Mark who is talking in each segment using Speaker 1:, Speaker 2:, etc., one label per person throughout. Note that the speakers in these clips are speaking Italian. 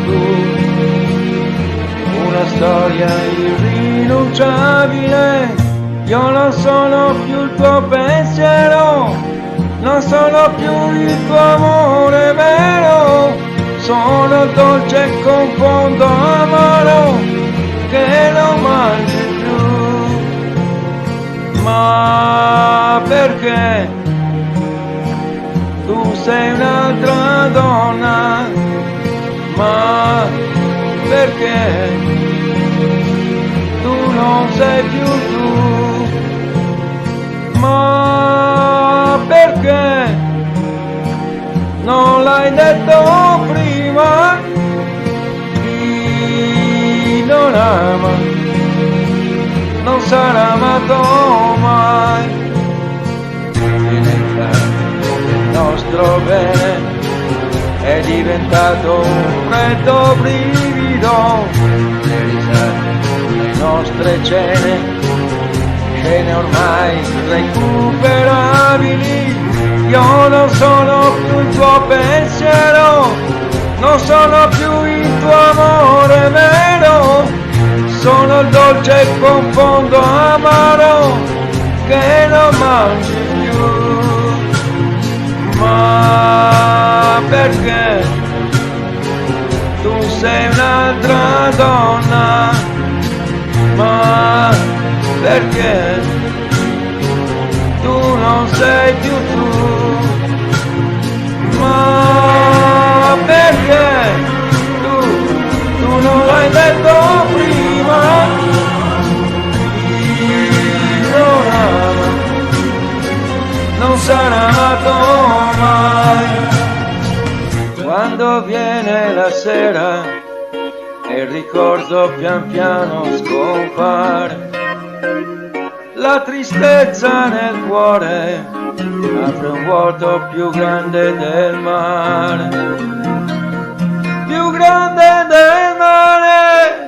Speaker 1: tu, una storia irrinunciabile. Io non sono più il tuo pensiero, non sono più il tuo amore vero, sono il dolce con fondo amaro che non mangi più. Ma perché tu sei un'altra donna? Ma perché tu non sei più tu? Ma perché non l'hai detto prima? Chi non ama non sarà amato mai. Il nostro bene è diventato un freddo brivido, le risate, le nostre cene ormai irrecuperabili. Io non sono più il tuo pensiero, non sono più il tuo amore vero, sono il dolce con fondo amaro che non mangi più. Ma perché tu sei un'altra donna? Ma perché tu non sei più tu? Ma perché tu non l'hai detto prima? Chi non ama non sarà amato mai. Quando viene la sera e il ricordo pian piano scompare, la tristezza nel cuore apre un vuoto più grande del mare, più grande del mare.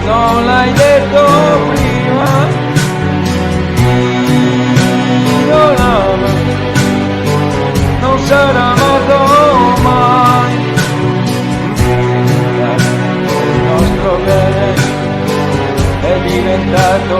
Speaker 1: Non l'hai detto prima, io l'amo, non sarà amato mai. Il nostro bene è diventato